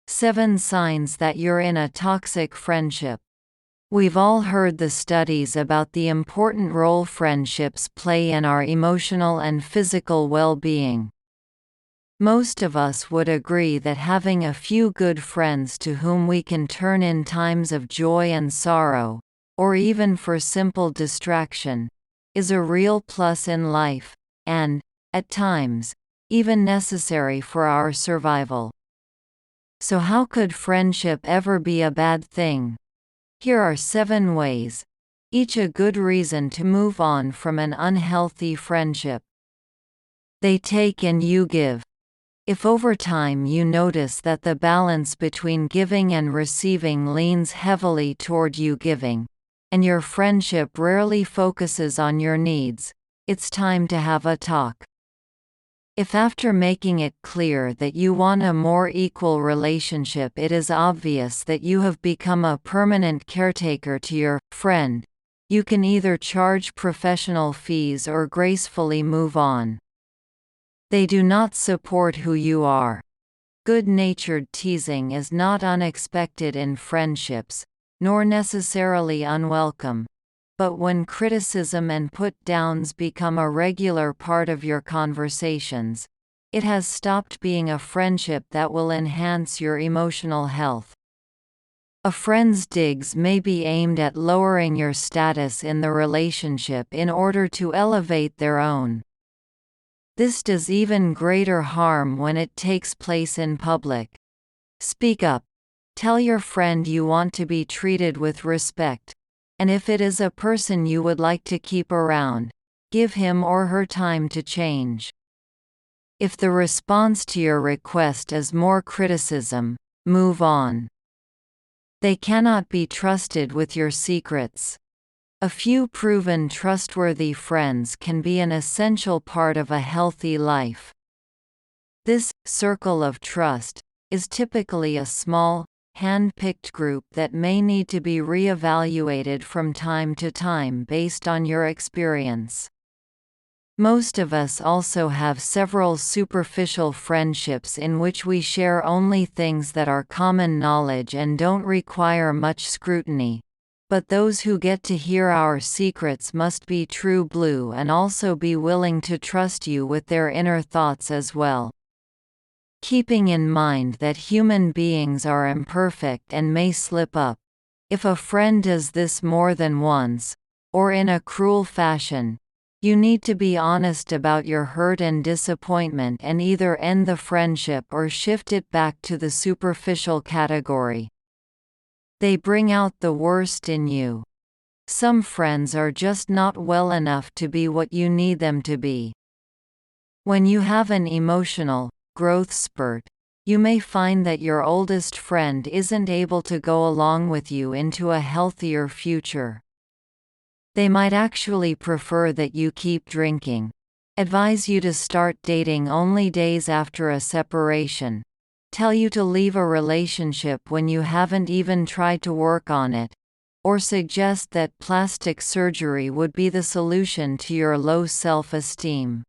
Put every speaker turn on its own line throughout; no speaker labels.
7 signs that you're in a toxic friendship. We've all heard the studies about the important role friendships play in our emotional and physical well-being. Most of us would agree that having a few good friends to whom we can turn in times of joy and sorrow, or even for simple distraction, is a real plus in life, and, at times, even necessary for our survival. So how could friendship ever be a bad thing? Here are 7 ways, each a good reason to move on from an unhealthy friendship. They take and you give. If over time you notice that the balance between giving and receiving leans heavily toward you giving, and your friendship rarely focuses on your needs, it's time to have a talk. If after making it clear that you want a more equal relationship it is obvious that you have become a permanent caretaker to your friend, you can either charge professional fees or gracefully move on. They do not support who you are. Good-natured teasing is not unexpected in friendships, nor necessarily unwelcome. But when criticism and put-downs become a regular part of your conversations, it has stopped being a friendship that will enhance your emotional health. A friend's digs may be aimed at lowering your status in the relationship in order to elevate their own. This does even greater harm when it takes place in public. Speak up. Tell your friend you want to be treated with respect. And if it is a person you would like to keep around, give him or her time to change. If the response to your request is more criticism, move on. They cannot be trusted with your secrets. A few proven trustworthy friends can be an essential part of a healthy life. This circle of trust is typically a small, hand-picked group that may need to be re-evaluated from time to time based on your experience. Most of us also have several superficial friendships in which we share only things that are common knowledge and don't require much scrutiny. But those who get to hear our secrets must be true blue and also be willing to trust you with their inner thoughts as well. Keeping in mind that human beings are imperfect and may slip up. If a friend does this more than once, or in a cruel fashion, you need to be honest about your hurt and disappointment and either end the friendship or shift it back to the superficial category. They bring out the worst in you. Some friends are just not well enough to be what you need them to be. When you have an emotional growth spurt, you may find that your oldest friend isn't able to go along with you into a healthier future. They might actually prefer that you keep drinking, advise you to start dating only days after a separation, tell you to leave a relationship when you haven't even tried to work on it, or suggest that plastic surgery would be the solution to your low self-esteem.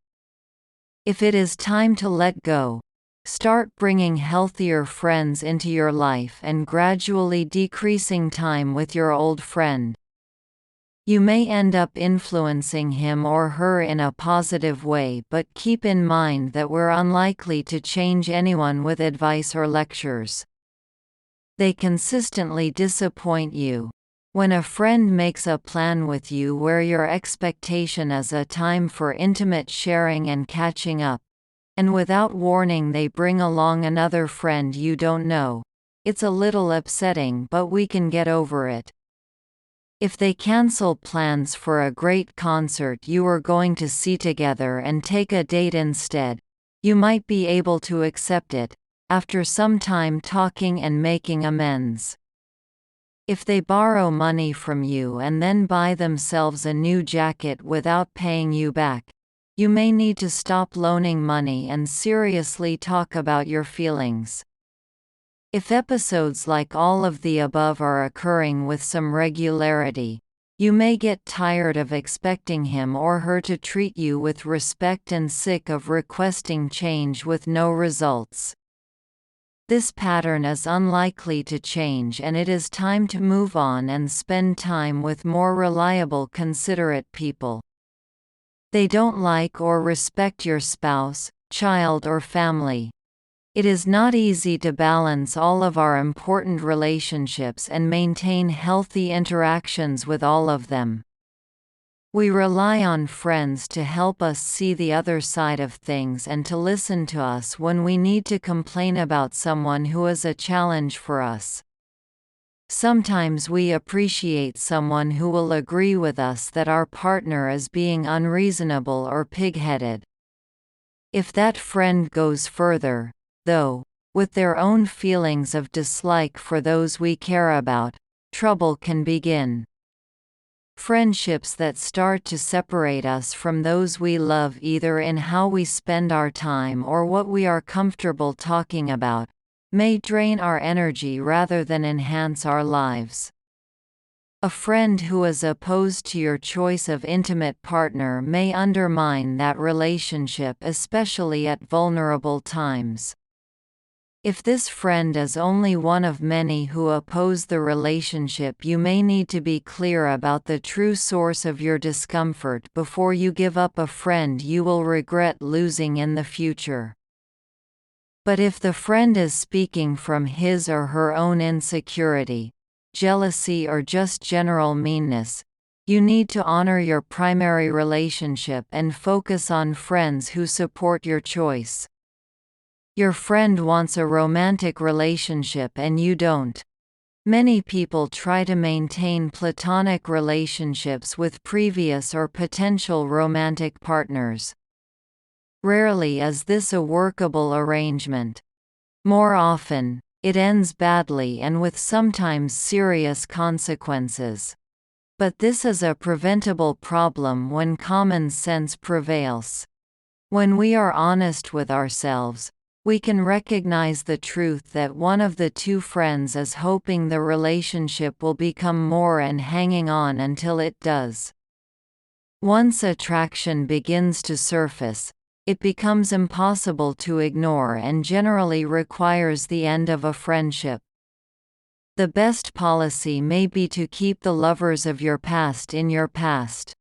If it is time to let go, start bringing healthier friends into your life and gradually decreasing time with your old friend. You may end up influencing him or her in a positive way, but keep in mind that we're unlikely to change anyone with advice or lectures. They consistently disappoint you. When a friend makes a plan with you where your expectation is a time for intimate sharing and catching up, and without warning they bring along another friend you don't know, it's a little upsetting, but we can get over it. If they cancel plans for a great concert you were going to see together and take a date instead, you might be able to accept it, after some time talking and making amends. If they borrow money from you and then buy themselves a new jacket without paying you back, you may need to stop loaning money and seriously talk about your feelings. If episodes like all of the above are occurring with some regularity, you may get tired of expecting him or her to treat you with respect and sick of requesting change with no results. This pattern is unlikely to change, and it is time to move on and spend time with more reliable, considerate people. They don't like or respect your spouse, child, or family. It is not easy to balance all of our important relationships and maintain healthy interactions with all of them. We rely on friends to help us see the other side of things and to listen to us when we need to complain about someone who is a challenge for us. Sometimes we appreciate someone who will agree with us that our partner is being unreasonable or pig-headed. If that friend goes further, though, with their own feelings of dislike for those we care about, trouble can begin. Friendships that start to separate us from those we love, either in how we spend our time or what we are comfortable talking about, may drain our energy rather than enhance our lives. A friend who is opposed to your choice of intimate partner may undermine that relationship, especially at vulnerable times. If this friend is only one of many who oppose the relationship, you may need to be clear about the true source of your discomfort before you give up a friend you will regret losing in the future. But if the friend is speaking from his or her own insecurity, jealousy, or just general meanness, you need to honor your primary relationship and focus on friends who support your choice. Your friend wants a romantic relationship and you don't. Many people try to maintain platonic relationships with previous or potential romantic partners. Rarely is this a workable arrangement. More often, it ends badly and with sometimes serious consequences. But this is a preventable problem when common sense prevails. When we are honest with ourselves, we can recognize the truth that one of the two friends is hoping the relationship will become more and hanging on until it does. Once attraction begins to surface, it becomes impossible to ignore and generally requires the end of a friendship. The best policy may be to keep the lovers of your past in your past.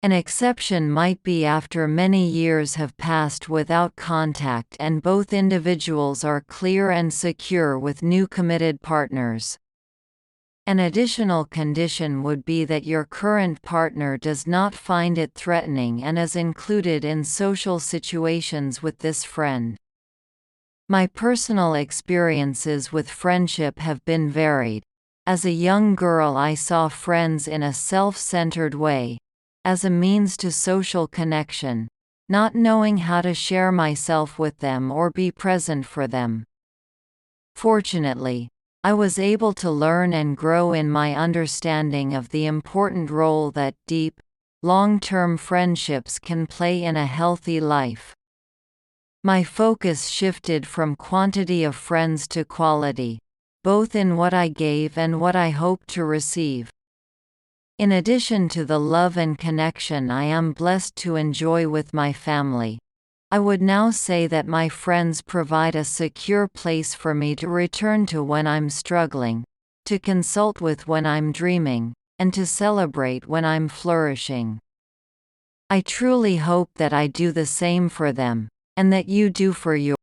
An exception might be after many years have passed without contact and both individuals are clear and secure with new committed partners. An additional condition would be that your current partner does not find it threatening and is included in social situations with this friend. My personal experiences with friendship have been varied. As a young girl, I saw friends in a self-centered way, as a means to social connection, not knowing how to share myself with them or be present for them. Fortunately, I was able to learn and grow in my understanding of the important role that deep, long-term friendships can play in a healthy life. My focus shifted from quantity of friends to quality, both in what I gave and what I hoped to receive. In addition to the love and connection I am blessed to enjoy with my family, I would now say that my friends provide a secure place for me to return to when I'm struggling, to consult with when I'm dreaming, and to celebrate when I'm flourishing. I truly hope that I do the same for them, and that you do for yours.